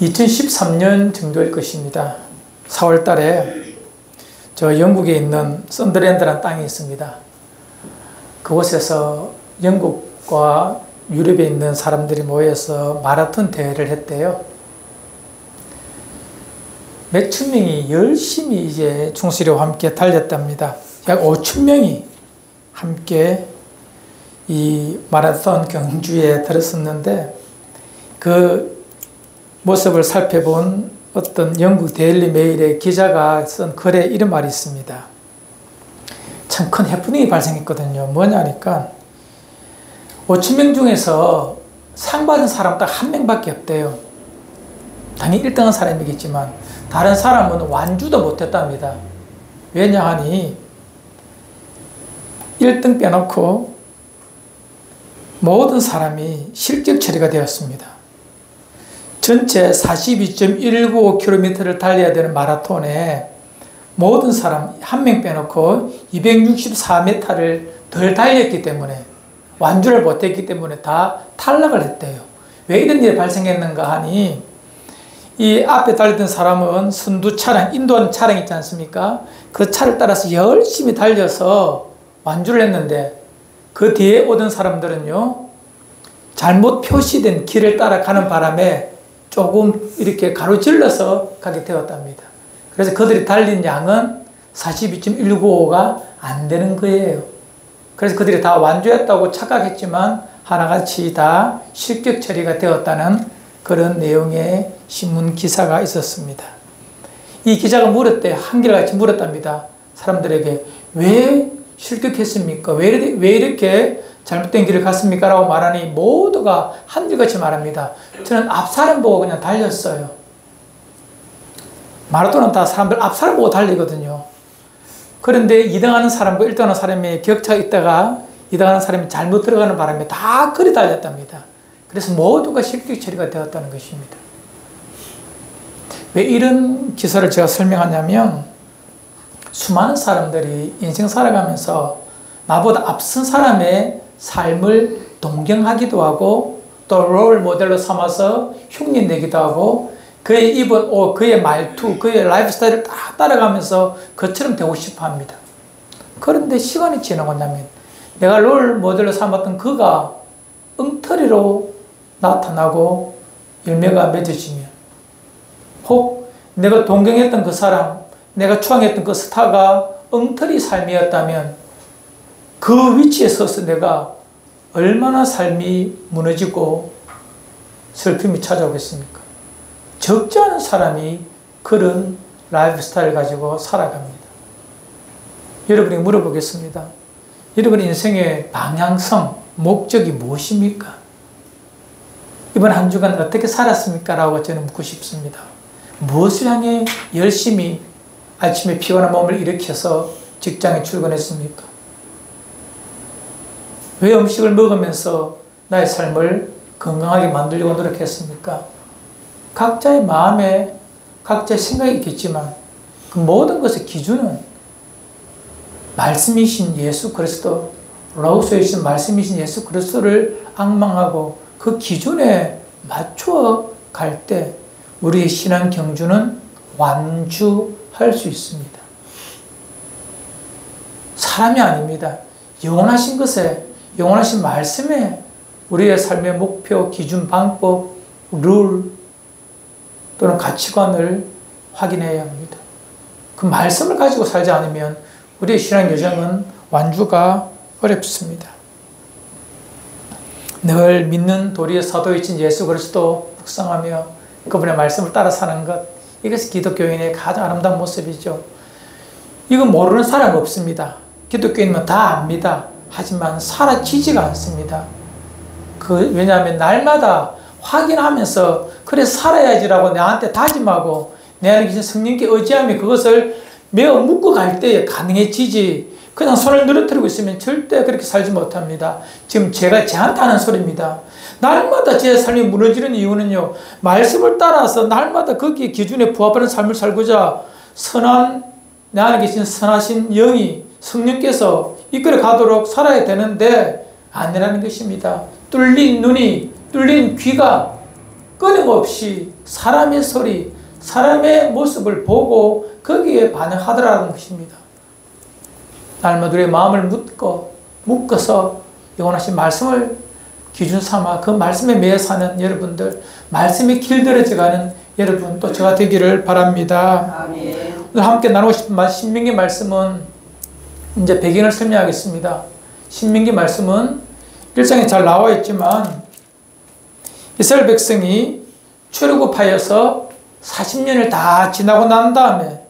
2013년 정도일 것입니다. 4월 달에 저 영국에 있는 썬더랜드라는 땅이 있습니다. 그곳에서 영국과 유럽에 있는 사람들이 모여서 마라톤 대회를 했대요. 몇천 명이 열심히 이제 충실이와 함께 달렸답니다. 약 5천 명이 함께 이 마라톤 경주에 들었었는데 그 모습을 살펴본 어떤 영국 데일리 메일의 기자가 쓴 글에 이런 말이 있습니다. 참 큰 해프닝이 발생했거든요. 뭐냐니까 5천 명 중에서 상 받은 사람 딱 한 명밖에 없대요. 당연히 1등한 사람이겠지만 다른 사람은 완주도 못했답니다. 왜냐하니 1등 빼놓고 모든 사람이 실격 처리가 되었습니다. 전체 42.195km를 달려야 되는 마라톤에 모든 사람 한 명 빼놓고 264m를 덜 달렸기 때문에 완주를 못했기 때문에 다 탈락을 했대요. 왜 이런 일이 발생했는가 하니 이 앞에 달리던 사람은 선두 차량, 인도하는 차량 있지 않습니까? 그 차를 따라서 열심히 달려서 완주를 했는데 그 뒤에 오던 사람들은요 잘못 표시된 길을 따라가는 바람에 조금 이렇게 가로질러서 가게 되었답니다. 그래서 그들이 달린 양은 42.195가 안 되는 거예요. 그래서 그들이 다 완주했다고 착각했지만 하나같이 다 실격 처리가 되었다는 그런 내용의 신문 기사가 있었습니다. 이 기자가 물었대, 한결같이 물었답니다. 사람들에게 왜 실격했습니까? 왜 이렇게 잘못된 길을 갔습니까? 라고 말하니 모두가 한결같이 말합니다. 저는 앞사람 보고 그냥 달렸어요. 마라톤은 다 사람들 앞사람 보고 달리거든요. 그런데 2등하는 사람과 1등하는 사람의 격차가 있다가 2등하는 사람이 잘못 들어가는 바람에 다 그리 달렸답니다. 그래서 모두가 실격 처리가 되었다는 것입니다. 왜 이런 기사를 제가 설명하냐면 수많은 사람들이 인생 살아가면서 나보다 앞선 사람의 삶을 동경하기도 하고 또 롤 모델로 삼아서 흉내내기도 하고 그의 입은 옷, 그의 말투, 그의 라이프 스타일을 다 따라가면서 그처럼 되고 싶어 합니다. 그런데 시간이 지나고 나면 내가 롤 모델로 삼았던 그가 엉터리로 나타나고 열매가 맺어지면 혹 내가 동경했던 그 사람, 내가 추앙했던 그 스타가 엉터리 삶이었다면 그 위치에 서서 내가 얼마나 삶이 무너지고 슬픔이 찾아오겠습니까? 적지 않은 사람이 그런 라이프 스타일을 가지고 살아갑니다. 여러분이 물어보겠습니다. 여러분 인생의 방향성, 목적이 무엇입니까? 이번 한 주간 어떻게 살았습니까? 라고 저는 묻고 싶습니다. 무엇을 향해 열심히 아침에 피곤한 몸을 일으켜서 직장에 출근했습니까? 왜 음식을 먹으면서 나의 삶을 건강하게 만들려고 노력했습니까? 각자의 마음에 각자의 생각이 있겠지만 그 모든 것의 기준은 말씀이신 예수 그리스도, 로고스에 있는 말씀이신 예수 그리스도를 앙망하고 그 기준에 맞추어 갈 때 우리의 신앙 경주는 완주할 수 있습니다. 사람이 아닙니다. 영원하신 것에, 영원하신 말씀에 우리의 삶의 목표, 기준, 방법, 룰 또는 가치관을 확인해야 합니다. 그 말씀을 가지고 살지 않으면 우리의 신앙 여정은 완주가 어렵습니다. 늘 믿는 도리의 사도이신 예수 그리스도 묵상하며 그분의 말씀을 따라 사는 것, 이것이 기독교인의 가장 아름다운 모습이죠. 이거 모르는 사람 없습니다. 기독교인은 다 압니다. 하지만 사라지지가 않습니다. 왜냐하면 날마다 확인하면서 그래 살아야지라고 나한테 다짐하고 내 안에 계신 성령께 의지하며 그것을 매어 묶고 갈 때에 가능해지지, 그냥 손을 늘어뜨리고 있으면 절대 그렇게 살지 못합니다. 지금 제가 저한테 하는 소리입니다. 날마다 제 삶이 무너지는 이유는요, 말씀을 따라서 날마다 거기에 기준에 부합하는 삶을 살고자 선한, 내 안에 계신 선하신 영이 성령께서 이끌어 가도록 살아야 되는데 아니라는 것입니다. 뚫린 눈이, 뚫린 귀가 끊임없이 사람의 소리, 사람의 모습을 보고 거기에 반응하더라는 것입니다. 날마다 우리의 마음을 묶어서 영원하신 말씀을 기준 삼아 그 말씀에 매여 사는 여러분들, 말씀에 길들여져가는 여러분 또 저가 되기를 바랍니다. 아멘. 오늘 함께 나누고 싶은 신명기 말씀은 이제 배경을 설명하겠습니다. 신명기 말씀은 1장에 잘 나와 있지만 이스라엘 백성이 출애굽하여서 40년을 다 지나고 난 다음에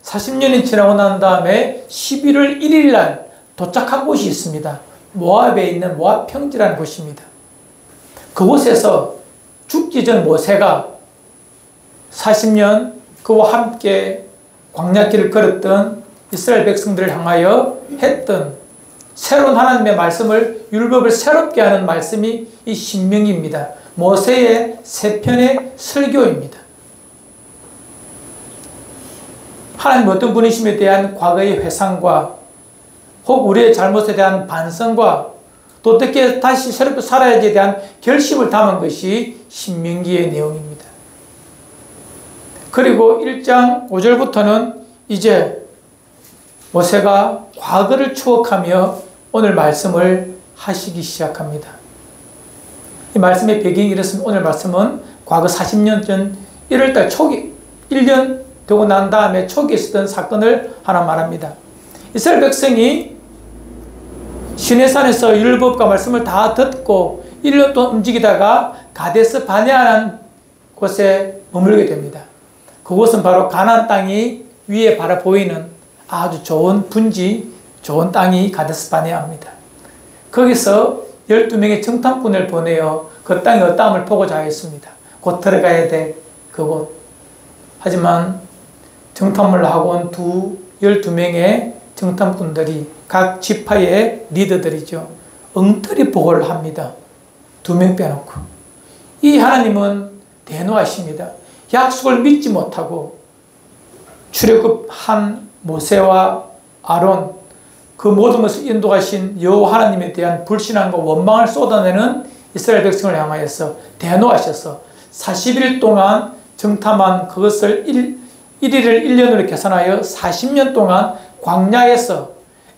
40년이 지나고 난 다음에 11월 1일 날 도착한 곳이 있습니다. 모압에 있는 모압 평지라는 곳입니다. 그곳에서 죽기 전 모세가 40년 그와 함께 광야길을 걸었던 이스라엘 백성들을 향하여 했던 새로운 하나님의 말씀을, 율법을 새롭게 하는 말씀이 이 신명기입니다. 모세의 세 편의 설교입니다. 하나님 어떤 분이심에 대한 과거의 회상과 혹 우리의 잘못에 대한 반성과 또 어떻게 다시 새롭게 살아야지에 대한 결심을 담은 것이 신명기의 내용입니다. 그리고 1장 5절부터는 이제 모세가 과거를 추억하며 오늘 말씀을 하시기 시작합니다. 이 말씀의 배경이 이렇습니다. 오늘 말씀은 과거 40년 전 1월달 초기 1년 되고 난 다음에 초기에 있었던 사건을 하나 말합니다. 이스라엘 백성이 시내산에서 율법과 말씀을 다 듣고 1년 동안 움직이다가 가데스 바네아라는 곳에 머물게 됩니다. 그곳은 바로 가나안 땅이 위에 바라 보이는 아주 좋은 분지, 좋은 땅이 가데스 바네아입니다. 거기서 12명의 정탐꾼을 보내어 그 땅의 어떠함을 보고자 하였습니다. 곧 들어가야 돼, 그곳. 하지만 정탐을 하고 온 12명의 정탐꾼들이 각 지파의 리더들이죠. 엉터리 보고를 합니다. 2명 빼놓고. 이 하나님은 대노하십니다. 약속을 믿지 못하고 출애굽한 모세와 아론, 그 모든 것을 인도하신 여호와 하나님에 대한 불신함과 원망을 쏟아내는 이스라엘 백성을 향하여서 대노하셔서 40일 동안 정탐한 그것을 1일을 1년으로 계산하여 40년 동안 광야에서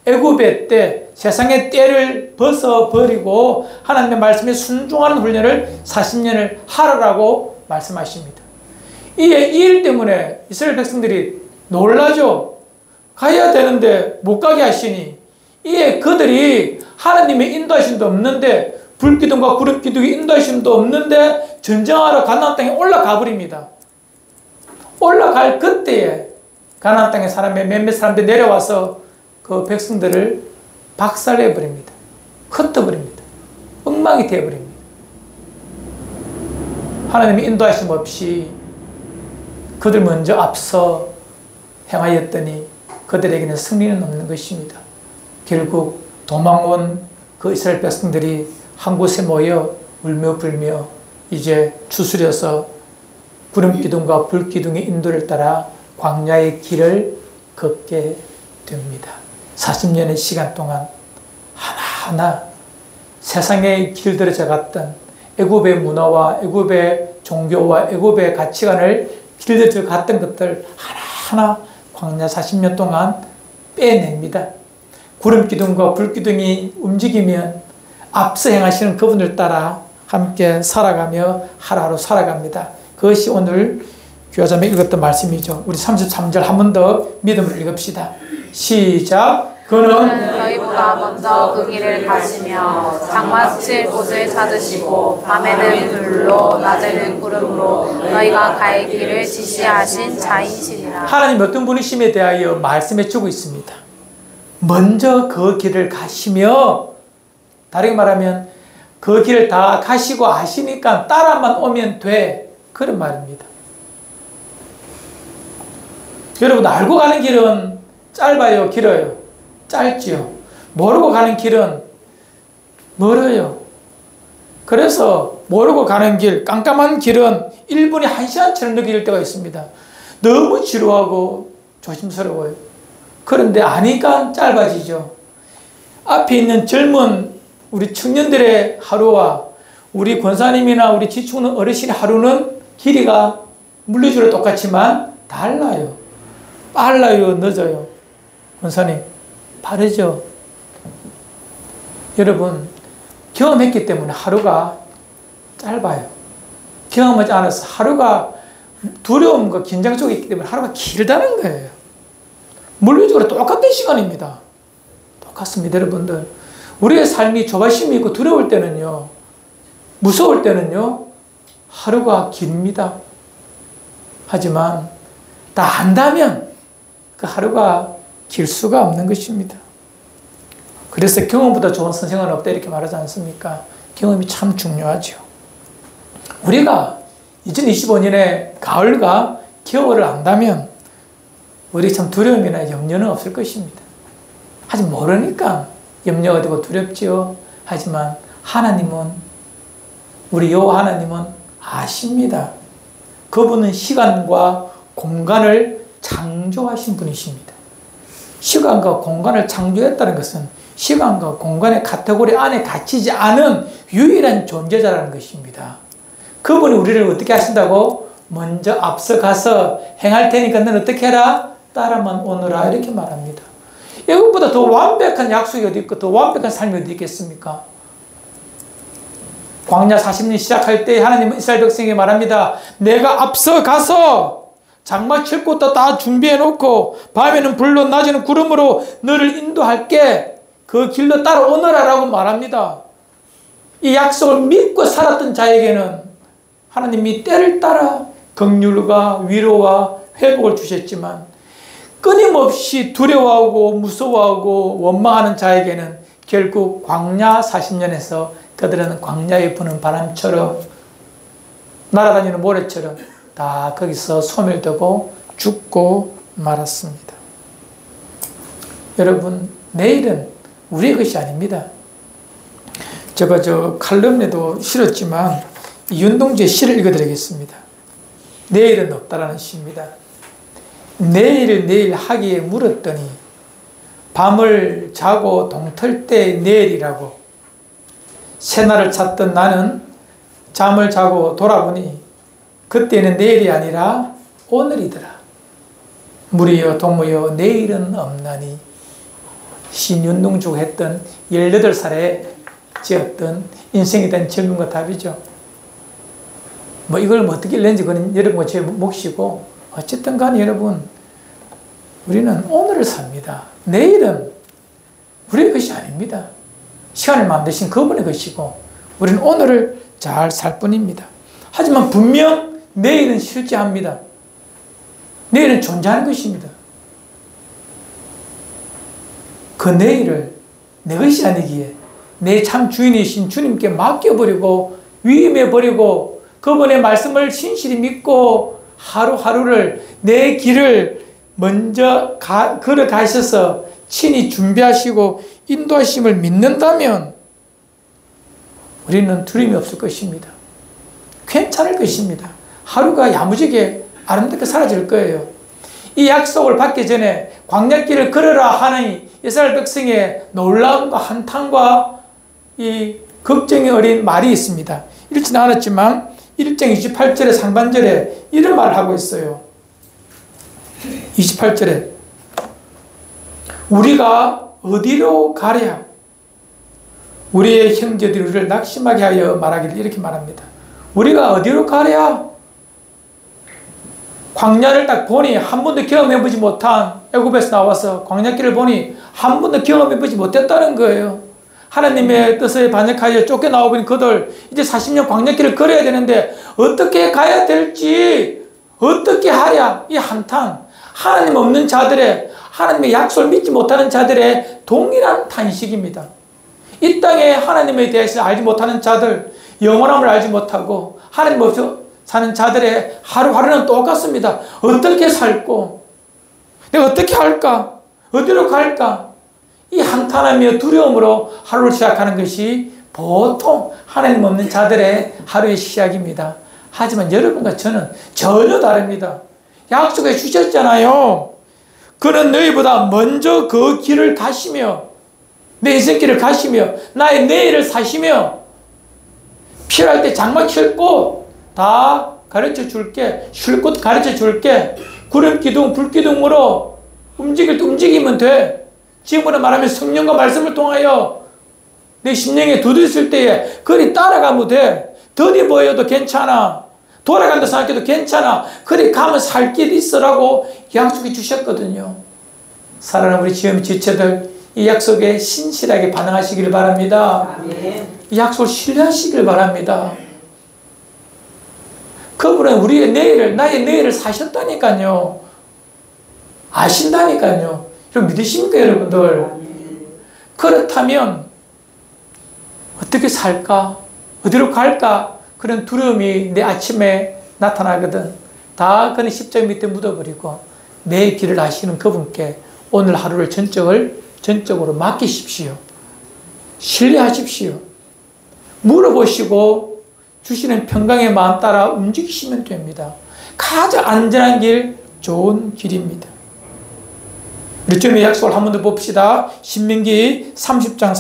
애굽의 때, 세상의 때를 벗어버리고 하나님의 말씀에 순종하는 훈련을 40년을 하라고 말씀하십니다. 이 일 때문에 이스라엘 백성들이 놀라죠. 가야 되는데 못 가게 하시니, 이에 그들이 하나님의 인도하심도 없는데, 불기둥과 구름기둥의 인도하심도 없는데 전쟁하러 가나안 땅에 올라가 버립니다. 올라갈 그때에 가나안 땅의 사람의 몇몇 사람들이 내려와서 그 백성들을 박살내 버립니다. 흩어버립니다. 엉망이 되어버립니다. 하나님의 인도하심 없이 그들 먼저 앞서 행하였더니 그들에게는 승리는 없는 것입니다. 결국 도망온 그 이스라엘 백성들이 한 곳에 모여 울며 불며 이제 추스려서 구름기둥과 불기둥의 인도를 따라 광야의 길을 걷게 됩니다. 40년의 시간 동안 하나하나 세상에 길들여져 갔던 애굽의 문화와 애굽의 종교와 애굽의 가치관을 길들여져 갔던 것들 하나하나 광야 40년 동안 빼냅니다. 구름기둥과 불기둥이 움직이면 앞서 행하시는 그분을 따라 함께 살아가며 하루하루 살아갑니다. 그것이 오늘 교자매 읽었던 말씀이죠. 우리 33절 한 번 더 믿음으로 읽읍시다. 시작. 그는 너희보다 먼저 그 길을 가시며 장막칠 곳을 찾으시고 밤에는 불로 낮에는 구름으로 너희가 갈 길을 지시하신 자이시니라. 하나님 어떤 분이심에 대하여 말씀해 주고 있습니다. 먼저 그 길을 가시며, 다르게 말하면 그 길을 다 가시고 아시니까 따라만 오면 돼, 그런 말입니다. 여러분, 알고 가는 길은 짧아요, 길어요? 짧지요. 모르고 가는 길은 멀어요. 그래서 모르고 가는 길, 깜깜한 길은 1분이 1시간처럼 느껴질 때가 있습니다. 너무 지루하고 조심스러워요. 그런데 아니까 짧아지죠. 앞에 있는 젊은 우리 청년들의 하루와 우리 권사님이나 우리 지축는 어르신의 하루는 길이가 물리적으로 똑같지만 달라요. 빨라요, 늦어요. 권사님, 빠르죠? 여러분, 경험했기 때문에 하루가 짧아요. 경험하지 않아서 하루가 두려움과 긴장 속에 있기 때문에 하루가 길다는 거예요. 물리적으로 똑같은 시간입니다. 똑같습니다, 여러분들. 우리의 삶이 조바심이 있고 두려울 때는요, 무서울 때는요, 하루가 깁니다. 하지만 다 안다면 그 하루가 길 수가 없는 것입니다. 그래서 경험보다 좋은 선생은 없다 이렇게 말하지 않습니까? 경험이 참 중요하죠. 우리가 2025년에 가을과 겨울을 안다면 우리 참 두려움이나 염려는 없을 것입니다. 하지만 모르니까 염려가 되고 두렵지요. 하지만 하나님은, 우리 여호와 하나님은 아십니다. 그분은 시간과 공간을 창조하신 분이십니다. 시간과 공간을 창조했다는 것은 시간과 공간의 카테고리 안에 갇히지 않은 유일한 존재자라는 것입니다. 그분이 우리를 어떻게 하신다고? 먼저 앞서가서 행할 테니까 너는 어떻게 해라? 따라만 오너라 이렇게 말합니다. 이것보다 더 완벽한 약속이 어디 있고 더 완벽한 삶이 어디 있겠습니까? 광야 40년 시작할 때 하나님은 이스라엘 백성에게 말합니다. 내가 앞서가서 장막 칠 곳도 다 준비해 놓고 밤에는 불로 낮에는 구름으로 너를 인도할게. 그 길로 따라오너라 라고 말합니다. 이 약속을 믿고 살았던 자에게는 하나님이 때를 따라 긍휼과 위로와 회복을 주셨지만 끊임없이 두려워하고 무서워하고 원망하는 자에게는 결국 광야 40년에서 그들은 광야에 부는 바람처럼 날아다니는 모래처럼 다 거기서 소멸되고 죽고 말았습니다. 여러분, 내일은 우리의 것이 아닙니다. 제가 칼럼에도 실었지만 윤동주의 시를 읽어드리겠습니다. 내일은 없다라는 시입니다. 내일을 내일 하기에 물었더니 밤을 자고 동틀 때 내일이라고. 새날을 찾던 나는 잠을 자고 돌아보니 그때는 내일이 아니라 오늘이더라. 무리여 동무여 내일은 없나니. 신윤동주가 했던 18살에 지었던 인생에 대한 질문과 답이죠. 이걸 어떻게 읽는지 그건 여러분과 제 몫이고, 어쨌든 간에 여러분, 우리는 오늘을 삽니다. 내일은 우리의 것이 아닙니다. 시간을 만드신 그분의 것이고, 우리는 오늘을 잘 살 뿐입니다. 하지만 분명 내일은 실제합니다. 내일은 존재하는 것입니다. 그 내일을 내 것이 아니기에 내 참 주인이신 주님께 맡겨버리고 위임해버리고 그분의 말씀을 신실히 믿고 하루하루를 내 길을 먼저 걸어가셔서 친히 준비하시고 인도하심을 믿는다면 우리는 두려움이 없을 것입니다. 괜찮을 것입니다. 하루가 야무지게 아름답게 사라질 거예요. 이 약속을 받기 전에 광야길을 걸어라 하는 이스라엘 백성의 놀라움과 한탄과 이 걱정이 어린 말이 있습니다. 읽지는 않았지만 1장 28절의 상반절에 이런 말을 하고 있어요. 28절에 우리가 어디로 가랴? 우리의 형제들이 우리를 낙심하게 하여 말하기를 이렇게 말합니다. 우리가 어디로 가랴? 광야를 딱 보니 한 번도 경험해보지 못한, 애굽에서 나와서 광야길을 보니 한 번도 경험해보지 못했다는 거예요. 하나님의 뜻에 반역하여 쫓겨나오버린 그들, 이제 40년 광야길을 걸어야 되는데 어떻게 가야 될지, 어떻게 하랴? 이 한탄, 하나님 없는 자들의, 하나님의 약속을 믿지 못하는 자들의 동일한 탄식입니다. 이 땅에 하나님에 대해서 알지 못하는 자들, 영원함을 알지 못하고 하나님 없이 사는 자들의 하루하루는 똑같습니다. 어떻게 살고 내가 어떻게 할까? 어디로 갈까? 이 한탄하며 두려움으로 하루를 시작하는 것이 보통 하나님 없는 자들의 하루의 시작입니다. 하지만 여러분과 저는 전혀 다릅니다. 약속해 주셨잖아요. 그는 너희보다 먼저 그 길을 가시며 내 인생길을 가시며 나의 내일을 사시며 필요할 때 장막 칠 곳 다 가르쳐 줄게. 쉴 곳 가르쳐 줄게. 구름 기둥, 불 기둥으로 움직일 때 움직이면 돼. 지금으로 말하면 성령과 말씀을 통하여 내 심령에 두드렸을 때에 그리 따라가면 돼. 더디 보여도 괜찮아. 돌아간다 생각해도 괜찮아. 그리 가면 살 길이 있으라고 약속해 주셨거든요. 사랑하는 우리 지금 지체들, 이 약속에 신실하게 반응하시길 바랍니다. 이 약속을 신뢰하시길 바랍니다. 그분은 우리의 내일을, 나의 내일을 사셨다니까요. 아신다니까요. 여러분 믿으십니까, 여러분들? 그렇다면 어떻게 살까? 어디로 갈까? 그런 두려움이 내 아침에 나타나거든. 다 그는 십자가 밑에 묻어버리고 내 길을 아시는 그분께 오늘 하루를 전적으로 맡기십시오. 신뢰하십시오. 물어보시고 주시는 평강의 마음 따라 움직이시면 됩니다. 가장 안전한 길, 좋은 길입니다. 우리 주님의 약속을 한 번 더 봅시다. 신명기 30장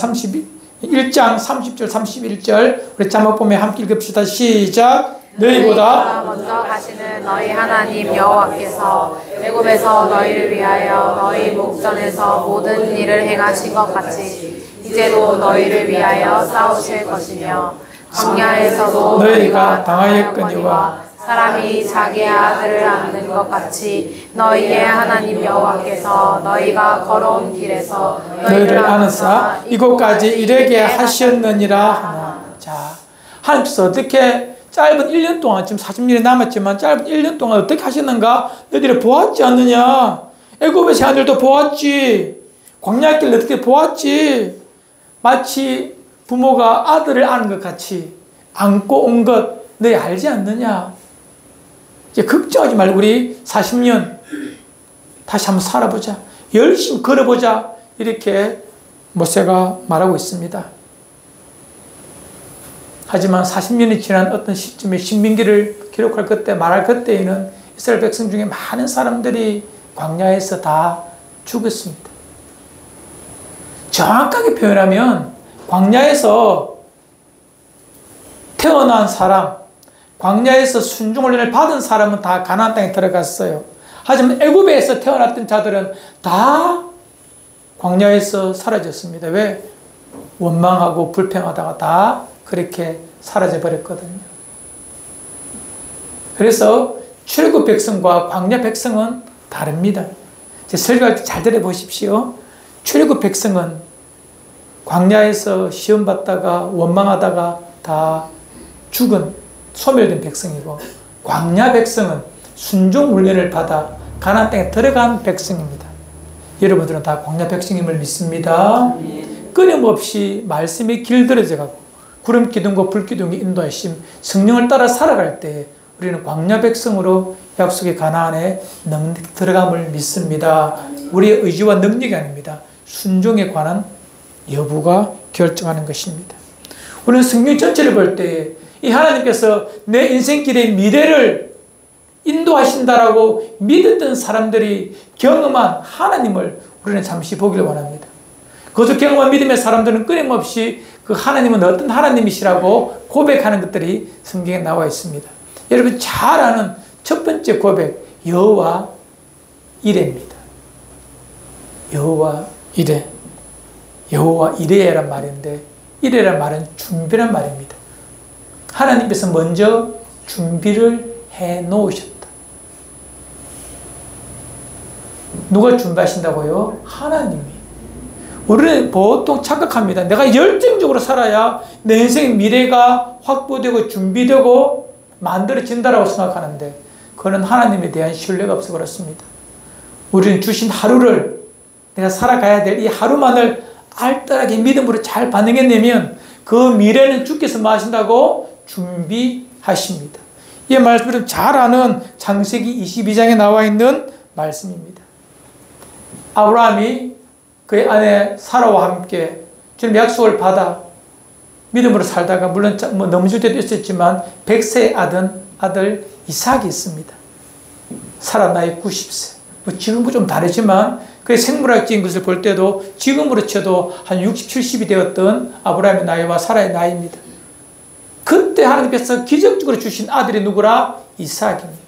1장 30절 31절 우리 자막 보면 함께 읽읍시다. 시작. 너희보다 먼저 가시는 너희 하나님 여호와께서 애굽에서 너희를 위하여 너희 목전에서 모든 일을 행하신 것 같이 이제도 너희를 위하여 싸우실 것이며 광야에서도 너희가 당하였거니와 사람이 자기의 아들을 안는 것 같이 너희의 하나님 여호와께서 너희가 걸어온 길에서 너희를 안으사 이곳까지 이르게 하셨느니라 하나. 자, 하나님께서 어떻게 짧은 1년 동안, 지금 40년이 남았지만 짧은 1년 동안 어떻게 하셨는가? 너희들을 보았지 않느냐? 애굽의 새하늘도 보았지. 광야길 어떻게 보았지. 마치 부모가 아들을 안은 것 같이 안고 온 것 너희 알지 않느냐? 이제 걱정하지 말고 우리 40년 다시 한번 살아보자. 열심히 걸어보자. 이렇게 모세가 말하고 있습니다. 하지만 40년이 지난 어떤 시점에 신명기를 기록할 그때, 말할 그때에는 이스라엘 백성 중에 많은 사람들이 광야에서 다 죽었습니다. 정확하게 표현하면 광야에서 태어난 사람, 광야에서 순종훈련을 받은 사람은 다 가나안 땅에 들어갔어요. 하지만 애굽에서 태어났던 자들은 다 광야에서 사라졌습니다. 왜? 원망하고 불평하다가 다 그렇게 사라져 버렸거든요. 그래서 출애굽 백성과 광야 백성은 다릅니다. 제 설교할 때 잘 들어보십시오. 출애굽 백성은 광야에서 시험 받다가 원망하다가 다 죽은 소멸된 백성이고, 광야 백성은 순종 훈련을 받아 가나안 땅에 들어간 백성입니다. 여러분들은 다 광야 백성임을 믿습니다. 끊임없이 말씀이 길들여져 가고 구름 기둥과 불 기둥이 인도하심, 성령을 따라 살아갈 때 우리는 광야 백성으로 약속의 가나안에 들어감을 믿습니다. 우리의 의지와 능력이 아닙니다. 순종에 관한 여부가 결정하는 것입니다. 우리는 성경 전체를 볼 때 이 하나님께서 내 인생길의 미래를 인도하신다라고 믿었던 사람들이 경험한 하나님을 우리는 잠시 보기를 원합니다. 그것을 경험한 믿음의 사람들은 끊임없이 그 하나님은 어떤 하나님이시라고 고백하는 것들이 성경에 나와 있습니다. 여러분 잘 아는 첫 번째 고백, 여호와 이레입니다. 여호와 이레. 여호와 이레란 말인데, 이레란 말은 준비란 말입니다. 하나님께서 먼저 준비를 해 놓으셨다. 누가 준비하신다고요? 하나님이. 우리는 보통 착각합니다. 내가 열정적으로 살아야 내 인생의 미래가 확보되고 준비되고 만들어진다고 생각하는데, 그건 하나님에 대한 신뢰가 없어 그렇습니다. 우리는 주신 하루를, 내가 살아가야 될 이 하루만을 알뜰하게 믿음으로 잘 반응해내면 그 미래는 주께서 뭐 하신다고? 준비하십니다. 이 말씀을 잘 아는 창세기 22장에 나와 있는 말씀입니다. 아브라함이 그의 아내 사라와 함께 주님 약속을 받아 믿음으로 살다가, 물론 뭐 넘어질 때도 있었지만 100세의 아들 이삭이 있습니다. 사라 나이 90세. 뭐 지금은 좀 다르지만 그의 생물학적인 것을 볼 때도 지금으로 쳐도 한 60, 70이 되었던 아브라함의 나이와 사라의 나이입니다. 그때 하나님께서 기적적으로 주신 아들이 누구라? 이삭입니다.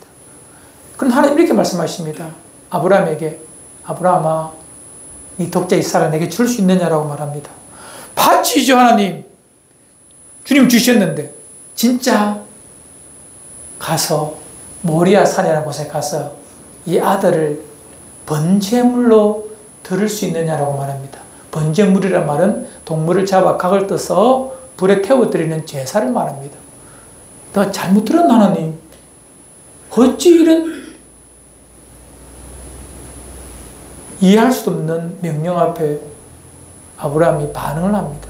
그럼 하나님 이렇게 말씀하십니다. 아브라함에게, 아브라함아, 네 독자 이삭을 내게 줄 수 있느냐라고 말합니다. 받치죠, 하나님. 주님 주셨는데. 진짜 가서 모리아 산이라는 곳에 가서 이 아들을 번제물로 드릴 수 있느냐라고 말합니다. 번제물이란 말은 동물을 잡아 각을 떠서 불에 태워드리는 제사를 말합니다. 나 잘못 들었나, 하나님? 어찌 이런 이해할 수 없는 명령 앞에 아브라함이 반응을 합니다.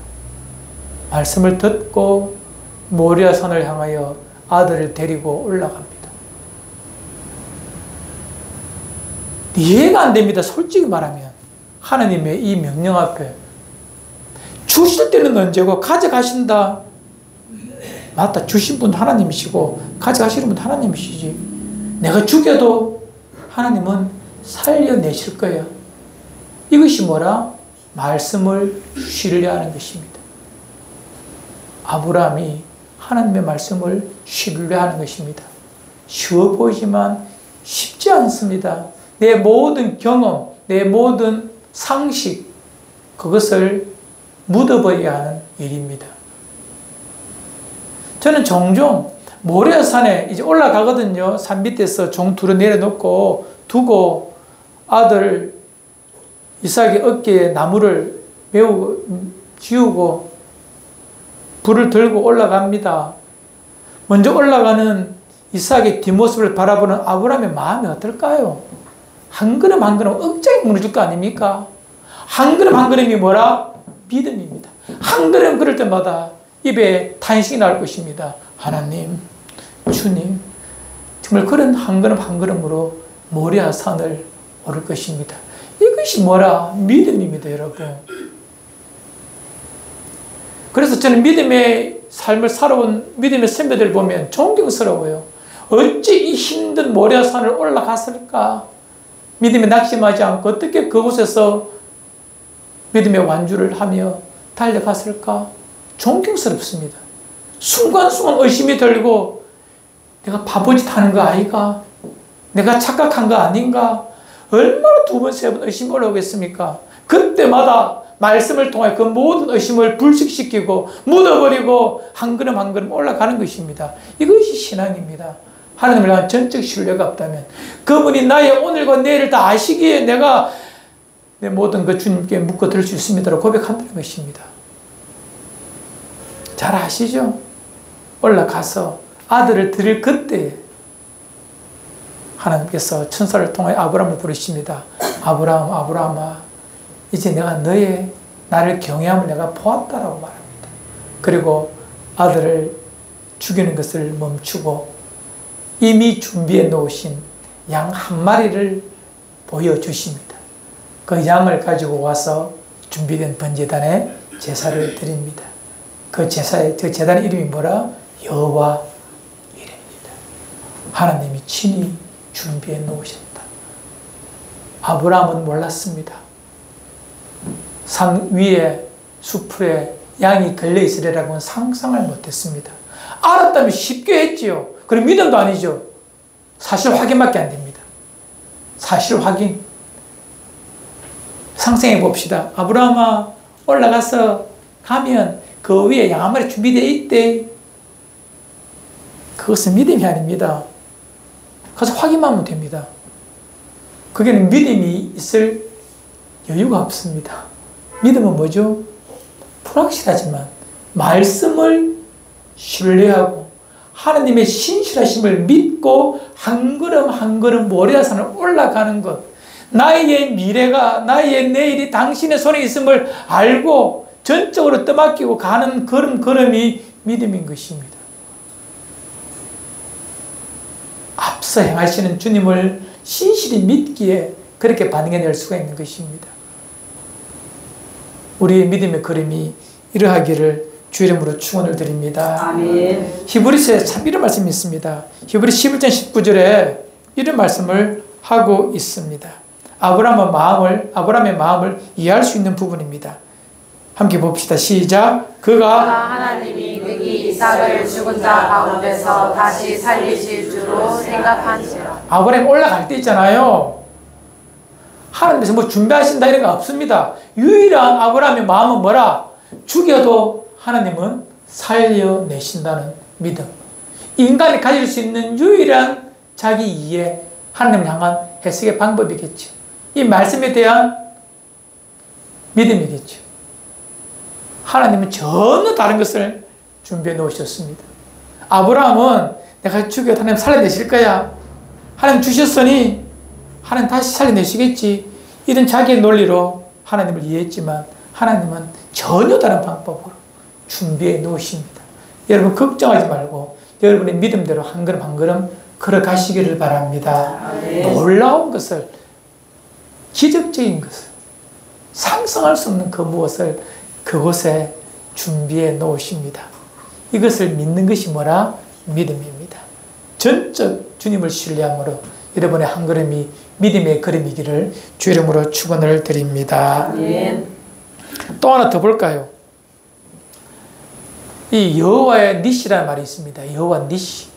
말씀을 듣고 모리아 산을 향하여 아들을 데리고 올라갑니다. 이해가 안 됩니다. 솔직히 말하면. 하나님의 이 명령 앞에. 주실 때는 언제고 가져가신다. 맞다. 주신 분 하나님이시고 가져가시는 분 하나님이시지. 내가 죽여도 하나님은 살려내실 거예요. 이것이 뭐라? 말씀을 신뢰하는 것입니다. 아브라함이 하나님의 말씀을 신뢰하는 것입니다. 쉬워 보이지만 쉽지 않습니다. 내 모든 경험, 내 모든 상식, 그것을 묻어버려야 하는 일입니다. 저는 종종 모리아산에 이제 올라가거든요. 산 밑에서 종 둘을 내려놓고 두고 아들 이삭의 어깨에 나무를 지우고 불을 들고 올라갑니다. 먼저 올라가는 이삭의 뒷모습을 바라보는 아브라함의 마음이 어떨까요? 한 걸음 한 걸음 억장이 무너질 거 아닙니까? 한 걸음 한 걸음이 뭐라? 믿음입니다. 한 걸음 걸을 때마다 입에 탄식이 나올 것입니다. 하나님, 주님, 정말 그런 한 걸음 한 걸음으로 모리아 산을 오를 것입니다. 이것이 뭐라? 믿음입니다, 여러분. 그래서 저는 믿음의 삶을 살아온 믿음의 선배들 보면 존경스러워요. 어찌 이 힘든 모리아 산을 올라갔을까? 믿음에 낙심하지 않고 어떻게 그곳에서 믿음의 완주를 하며 달려갔을까? 존경스럽습니다. 순간순간 의심이 들고 내가 바보짓 하는 거 아이가? 내가 착각한 거 아닌가? 얼마나 두 번, 세 번 의심이 올라오겠습니까? 그때마다 말씀을 통해 그 모든 의심을 불식시키고 묻어버리고 한 걸음 한 걸음 올라가는 것입니다. 이것이 신앙입니다. 하나님을 향한 전적 신뢰가 없다면 그분이 나의 오늘과 내일을 다 아시기에 내가 내 모든 그 주님께 묶어 드릴 수 있습니다라고 고백한다는 것입니다. 잘 아시죠? 올라가서 아들을 드릴 그때 하나님께서 천사를 통해 아브라함을 부르십니다. 아브라함, 아브라함아, 이제 내가 나를 경외함을 내가 보았다라고 말합니다. 그리고 아들을 죽이는 것을 멈추고 이미 준비해 놓으신 양 한 마리를 보여주십니다. 그 양을 가지고 와서 준비된 번제단에 제사를 드립니다. 그 제단의 이름이 뭐라? 여호와 이레입니다. 하나님이 친히 준비해 놓으셨다. 아브라함은 몰랐습니다. 산 위에 수풀에 양이 걸려있으리라고는 상상을 못했습니다. 알았다면 쉽게 했지요. 그럼 믿음도 아니죠. 사실 확인밖에 안 됩니다. 사실 확인. 상상해 봅시다. 아브라함아, 올라가서 가면 그 위에 양 한 마리 준비되어 있대. 그것은 믿음이 아닙니다. 가서 확인만 하면 됩니다. 그게는 믿음이 있을 여유가 없습니다. 믿음은 뭐죠? 불확실하지만 말씀을 신뢰하고 하나님의 신실하심을 믿고 한 걸음 한 걸음 모리아산을 올라가는 것. 나의 미래가, 나의 내일이 당신의 손에 있음을 알고 전적으로 떠맡기고 가는 걸음걸음이 믿음인 것입니다. 앞서 행하시는 주님을 신실히 믿기에 그렇게 반응해낼 수가 있는 것입니다. 우리의 믿음의 걸음이 이러하기를 주 이름으로 축원을 드립니다. 아멘. 히브리서에 참 이런 말씀이 있습니다. 히브리 11장 19절에 이런 말씀을 하고 있습니다. 아브라함의 마음을 이해할 수 있는 부분입니다. 함께 봅시다. 시작. 그가 하나님이 능히 하나님이 이삭을 죽은 자 가운데서 다시 살리실 줄로 생각한지라. 아브라함 올라갈 때 있잖아요. 하나님께서 뭐 준비하신다 이런 거 없습니다. 유일한 아브라함의 마음은 뭐라? 죽여도 하나님은 살려내신다는 믿음. 인간이 가질 수 있는 유일한 자기 이해, 하나님을 향한 해석의 방법이겠죠. 이 말씀에 대한 믿음이겠죠. 하나님은 전혀 다른 것을 준비해 놓으셨습니다. 아브라함은 내가 죽여도 하나님 살려내실 거야. 하나님 주셨으니 하나님 다시 살려내시겠지. 이런 자기의 논리로 하나님을 이해했지만 하나님은 전혀 다른 방법으로 준비해 놓으십니다. 여러분 걱정하지 말고 여러분의 믿음대로 한 걸음 한 걸음 걸어가시기를 바랍니다. 놀라운 것을, 기적적인 것을, 상상할 수 없는 그 무엇을 그곳에 준비해 놓으십니다. 이것을 믿는 것이 뭐라? 믿음입니다. 전적 주님을 신뢰함으로 여러분의 한 걸음이 믿음의 걸음이기를 주 이름으로 축원을 드립니다. 또 하나 더 볼까요? 이 여호와의 니시라는 말이 있습니다. 여호와 니시.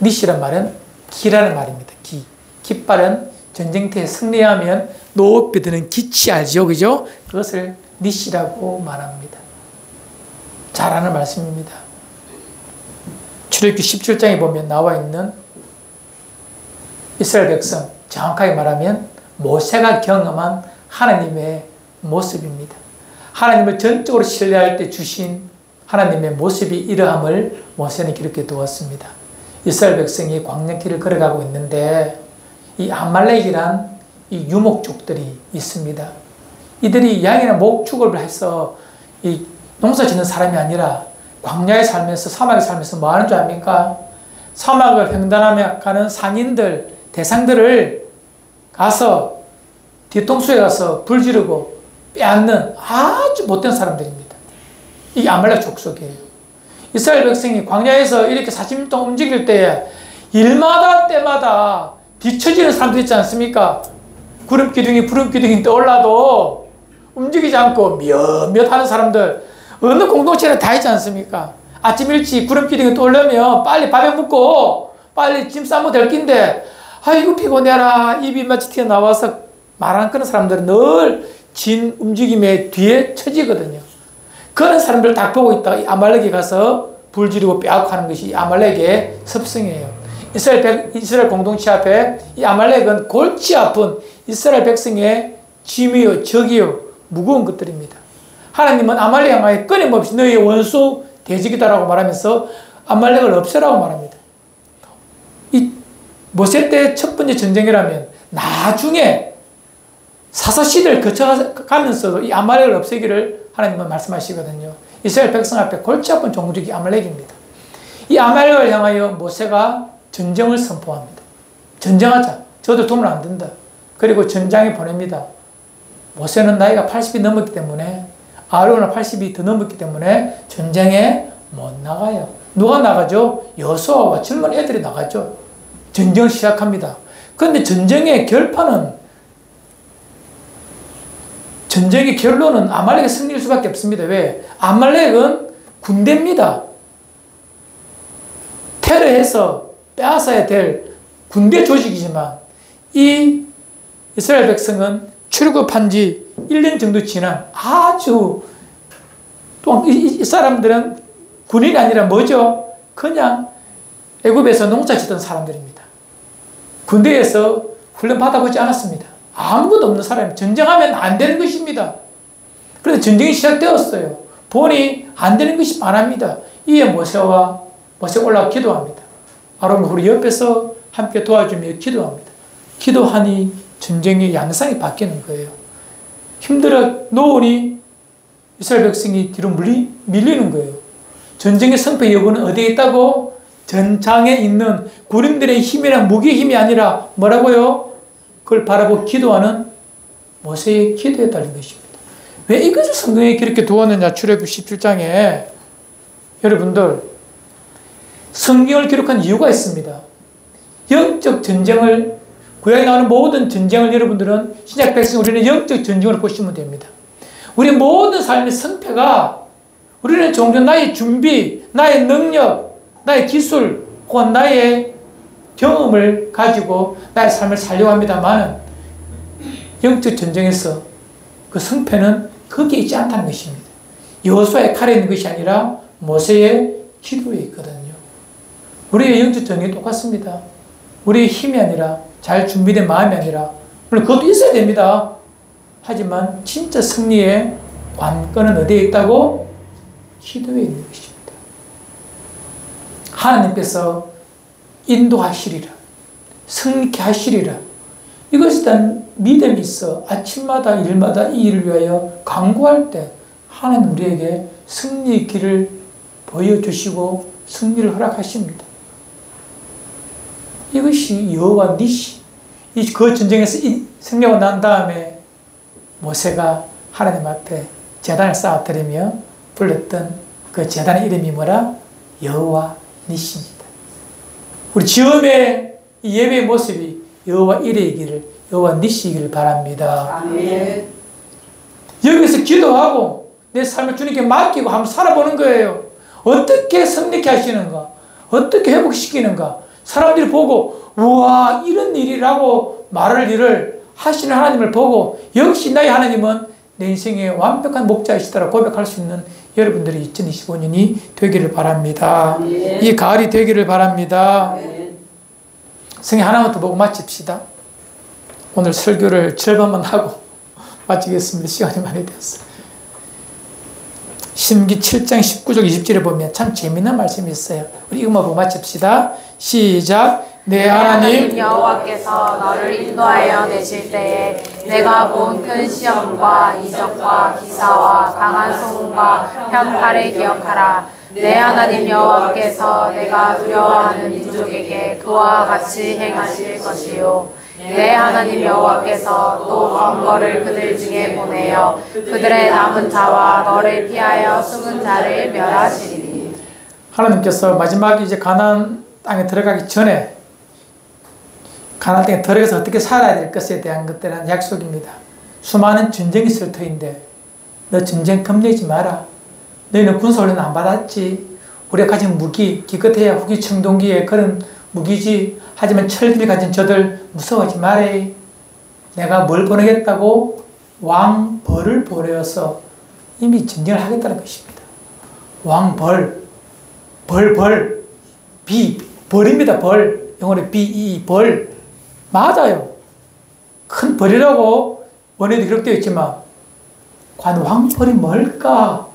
니시란 말은 기라는 말입니다. 기. 깃발은 전쟁터에 승리하면 높이 드는 기치 알죠? 그죠? 그것을 니시라고 말합니다. 잘 아는 말씀입니다. 출애굽기 17장에 보면 나와 있는 이스라엘 백성, 정확하게 말하면 모세가 경험한 하나님의 모습입니다. 하나님을 전적으로 신뢰할 때 주신 하나님의 모습이 이러함을 모세는 기록해 두었습니다. 이스라엘 백성이 광야길을 걸어가고 있는데 이 아말렉이란 이 유목족들이 있습니다. 이들이 양이나 목축을 해서 이 농사 짓는 사람이 아니라 광야에 살면서, 사막에 살면서 뭐 하는 줄 압니까? 사막을 횡단하며 가는 상인들, 대상들을 가서 뒤통수에 가서 불 지르고 빼앗는 아주 못된 사람들입니다. 이게 아말렉 족속이에요. 이스라엘 백성이 광야에서 이렇게 40년 동안 움직일 때에 일마다 때마다 뒤처지는 사람들 있지 않습니까? 구름 기둥이 떠올라도 움직이지 않고 몇 하는 사람들, 어느 공동체는 다 있지 않습니까? 아침 일찍 구름 기둥이 떠오르면 빨리 밥에 묻고 빨리 짐 싸면 될 낀데, 아이고 피곤해라, 입이 마치 튀어나와서 말하는 그런 사람들은 늘 진 움직임의 뒤에 처지거든요. 그런 사람들 딱 보고 있다가 이 아말렉에 가서 불 지르고 빼앗고 하는 것이 아말렉의 습성이에요. 이스라엘 공동체 앞에 이 아말렉은 골치 아픈 이스라엘 백성의 짐이요, 적이요, 무거운 것들입니다. 하나님은 아말렉 향하여 끊임없이 너희의 원수 대적이다라고 말하면서 아말렉을 없애라고 말합니다. 이 모세 때 첫 번째 전쟁이라면 나중에 사사시대를 거쳐가면서도 이 아말렉을 없애기를 하나님은 말씀하시거든요. 이스라엘 백성 앞에 골치 아픈 종족이 아말렉입니다. 이 아말렉을 향하여 모세가 전쟁을 선포합니다. 전쟁하자. 저들 도움 안 된다. 그리고 전장에 보냅니다. 모세는 나이가 80이 넘었기 때문에, 아론은 80이 더 넘었기 때문에 전쟁에 못 나가요. 누가 나가죠? 여호수아와 젊은 애들이 나가죠. 전쟁을 시작합니다. 그런데 전쟁의 전쟁의 결론은 아말렉의 승리일 수밖에 없습니다. 왜? 아말렉은 군대입니다. 테러해서 빼앗아야 될 군대 조직이지만 이 이스라엘 백성은 출애굽한 지 1년 정도 지난 아주 또 이 사람들은 군인이 아니라 뭐죠? 그냥 애굽에서 농사 짓던 사람들입니다. 군대에서 훈련 받아보지 않았습니다. 아무것도 없는 사람이 전쟁하면 안 되는 것입니다. 그런데 전쟁이 시작되었어요. 보니 안 되는 것이 많합니다. 이에 모세 올라가 기도합니다. 아론과 홀이 옆에서 함께 도와주며 기도합니다. 기도하니 전쟁의 양상이 바뀌는 거예요. 힘들어 놓으니 이스라엘 백성이 뒤로 밀리는 거예요. 전쟁의 승패 여부는 어디에 있다고? 전장에 있는 군인들의 힘이나 무기의 힘이 아니라 뭐라고요? 그걸 바라보고 기도하는 모세의 기도에 달린 것입니다. 왜 이것을 성경에 그렇게 두었느냐? 출애굽 17장에 여러분들 성경을 기록한 이유가 있습니다. 영적 전쟁을, 구약에 나오는 모든 전쟁을 여러분들은 신약 백성 우리는 영적 전쟁을 보시면 됩니다. 우리 모든 삶의 승패가 우리는 종종 나의 준비, 나의 능력, 나의 기술, 혹은 나의 경험을 가지고 나의 삶을 살려고 합니다만 영적 전쟁에서 그 승패는 거기에 있지 않다는 것입니다. 여호수아의 칼에 있는 것이 아니라 모세의 기도에 있거든요. 우리의 영적 전쟁이 똑같습니다. 우리의 힘이 아니라 잘 준비된 마음이 아니라 물론 그것도 있어야 됩니다. 하지만 진짜 승리의 관건은 어디에 있다고? 기도에 있는 것입니다. 하나님께서 인도하시리라, 승리케 하시리라. 이것에 대한 믿음이 있어 아침마다 일마다 이 일을 위하여 간구할 때 하나님 우리에게 승리의 길을 보여주시고 승리를 허락하십니다. 이것이 여호와 니시. 그 전쟁에서 승리하고 난 다음에 모세가 하나님 앞에 제단을 쌓아드리며 불렀던 그 제단의 이름이 뭐라? 여호와 니시입니다. 우리 처음에 이 예배의 모습이 여호와 이레이기를, 여호와 니시이기를 바랍니다. 아멘. 여기서 기도하고 내 삶을 주님께 맡기고 한번 살아보는 거예요. 어떻게 승리케 하시는가? 어떻게 회복시키는가? 사람들이 보고 우와 이런 일이라고 말할 일을 하시는 하나님을 보고 역시 나의 하나님은 내 인생의 완벽한 목자이시다라고 고백할 수 있는 여러분들이 2025년이 되기를 바랍니다. 아멘. 이 가을이 되기를 바랍니다. 성경 하나만 더 보고 마칩시다. 오늘 설교를 절반만 하고 마치겠습니다. 시간이 많이 되었어요. 신기 7장 19절 20절에 보면 참 재미난 말씀이 있어요. 우리 이것만 보고 마칩시다. 시작. 내 하나님 여호와께서 너를 인도하여 내실 때에 내가 본 큰 시험과 이적과 기사와 강한 소문과 편팔을 기억하라. 내 하나님 여호와께서 내가 두려워하는 민족에게 그와 같이 행하실 것이요 내 하나님 여호와께서 또 왕거를 그들 중에 보내어 그들의 남은 자와 너를 피하여 숨은 자를 멸하시리니. 하나님께서 마지막 이제 가나안 땅에 들어가기 전에 가나안 땅에 들어가서 어떻게 살아야 될 것에 대한 것들은 약속입니다. 수많은 전쟁이 있을 터인데 너 전쟁 겁내지 마라. 너희는 군사훈련 안 받았지. 우리가 가진 무기, 기껏해야 후기 청동기에 그런 무기지. 하지만 철들이 가진 저들 무서워하지 말아요. 내가 뭘 보내겠다고? 왕벌을 보내어서 이미 전쟁을 하겠다는 것입니다. 왕벌, 벌, 벌입니다. 벌. 영어로 벌. 맞아요. 큰 벌이라고 원에도 기록되어 있지만 과연 왕벌이 뭘까?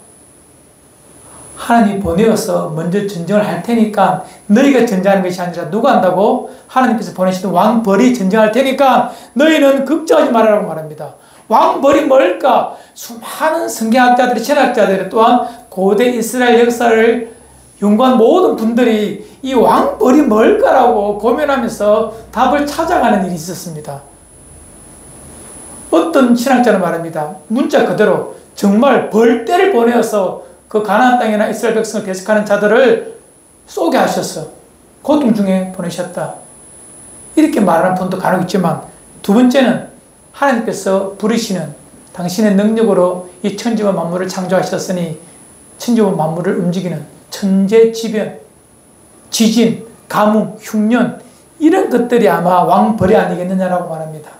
하나님이 보내어서 먼저 전쟁을 할 테니까 너희가 전쟁하는 것이 아니라 누가 한다고? 하나님께서 보내시는 왕벌이 전쟁할 테니까 너희는 걱정하지 말라고 말합니다. 왕벌이 뭘까? 수많은 성경학자들이, 신학자들이 또한 고대 이스라엘 역사를 연구한 모든 분들이 이 왕벌이 뭘까라고 고민하면서 답을 찾아가는 일이 있었습니다. 어떤 신학자는 말합니다. 문자 그대로 정말 벌떼를 보내어서 그 가나안 땅이나 이스라엘 백성을 대적하는 자들을 쏘게 하셔서 고통 중에 보내셨다. 이렇게 말하는 분도 간혹 있지만 두 번째는 하나님께서 부르시는 당신의 능력으로 이 천지와 만물을 창조하셨으니 천지와 만물을 움직이는 천재지변, 지진, 가뭄, 흉년 이런 것들이 아마 왕벌이 아니겠느냐라고 말합니다.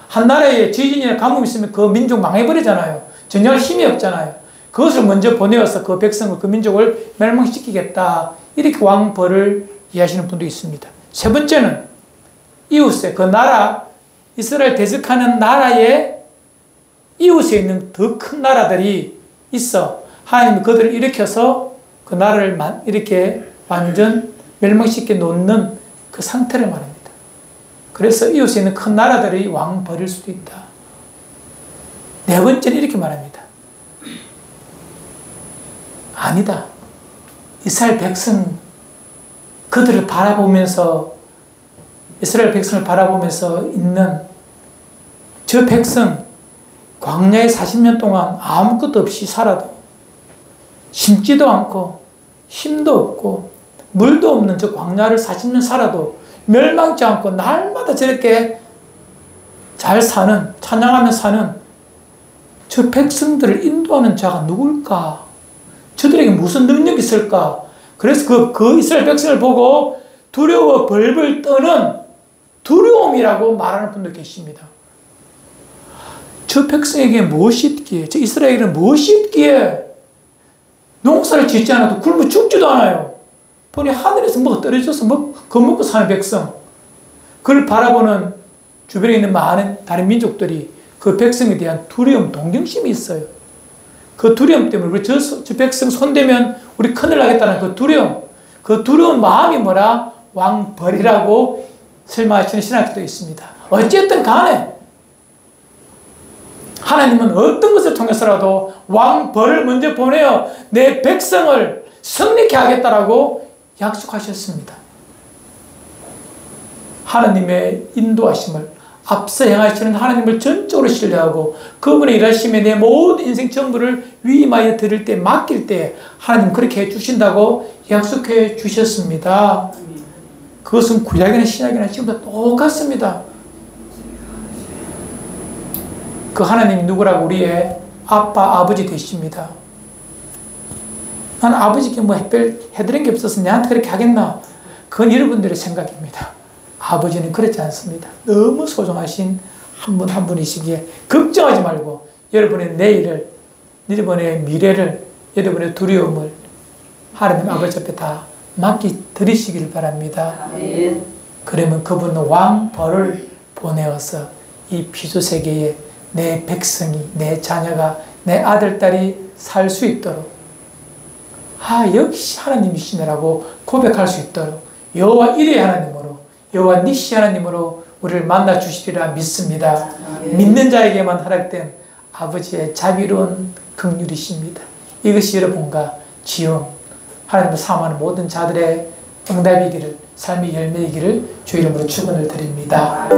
한 나라에 지진이나 가뭄이 있으면 그 민족 망해버리잖아요. 전쟁할 힘이 없잖아요. 그것을 먼저 보내어서 그 백성을, 그 민족을 멸망시키겠다. 이렇게 왕벌을 이해하시는 분도 있습니다. 세 번째는 이웃에, 그 나라, 이스라엘 대적하는 나라의 이웃에 있는 더 큰 나라들이 있어. 하나님이 그들을 일으켜서 그 나라를 이렇게 완전 멸망시켜 놓는 그 상태를 말합니다. 그래서 이웃에 있는 큰 나라들이 왕벌일 수도 있다. 네 번째는 이렇게 말합니다. 아니다. 이스라엘 백성, 그들을 바라보면서, 이스라엘 백성을 바라보면서 있는 저 백성, 광야에 40년 동안 아무것도 없이 살아도 심지도 않고 힘도 없고 물도 없는 저 광야를 40년 살아도 멸망치 않고 날마다 저렇게 잘 사는, 찬양하며 사는 저 백성들을 인도하는 자가 누굴까? 저들에게 무슨 능력이 있을까? 그래서 그 이스라엘 백성을 보고 두려워 벌벌 떠는 두려움이라고 말하는 분도 계십니다. 저 백성에게 무엇이 있기에, 저 이스라엘은 무엇이 있기에 농사를 짓지 않아도 굶어 죽지도 않아요. 보니 하늘에서 뭐가 떨어져서 겁먹고 사는 백성. 그걸 바라보는 주변에 있는 많은 다른 민족들이 그 백성에 대한 두려움, 동경심이 있어요. 그 두려움 때문에 우리 저 백성 손대면 우리 큰일 나겠다는 그 두려운 마음이 뭐라? 왕벌이라고 설명하시는 신학기도 있습니다. 어쨌든 간에 하나님은 어떤 것을 통해서라도 왕벌을 먼저 보내어 내 백성을 승리케 하겠다라고 약속하셨습니다. 하나님의 인도하심을 앞서 행하시는 하나님을 전적으로 신뢰하고 그분의 일하심에 내 모든 인생 전부를 위임하여 드릴 때, 맡길 때 하나님 그렇게 해주신다고 약속해 주셨습니다. 그것은 구약이나 신약이나 지금도 똑같습니다. 그 하나님이 누구라고? 우리의 아빠, 아버지 되십니다. 난 아버지께 뭐 해드린 게 없어서 내한테 그렇게 하겠나? 그건 여러분들의 생각입니다. 아버지는 그렇지 않습니다. 너무 소중하신 한 분 한 분이시기에 걱정하지 말고 여러분의 내일을, 여러분의 미래를, 여러분의 두려움을 하나님 아버지 앞에 다 맡기드리시길 바랍니다. 아멘. 그러면 그분은 왕벌을 보내어서 이 피조세계에 내 백성이, 내 자녀가, 내 아들, 딸이 살 수 있도록, 역시 하나님이시네라고 고백할 수 있도록 여호와 이레 하나님으로, 여호와 니시 하나님으로 우리를 만나 주시리라 믿습니다. 믿는 자에게만 허락된 아버지의 자비로운 긍휼이십니다. 이것이 여러분과 지원, 하나님을 사모하는 모든 자들의 응답이기를, 삶의 열매이기를 주 이름으로 축원을 드립니다.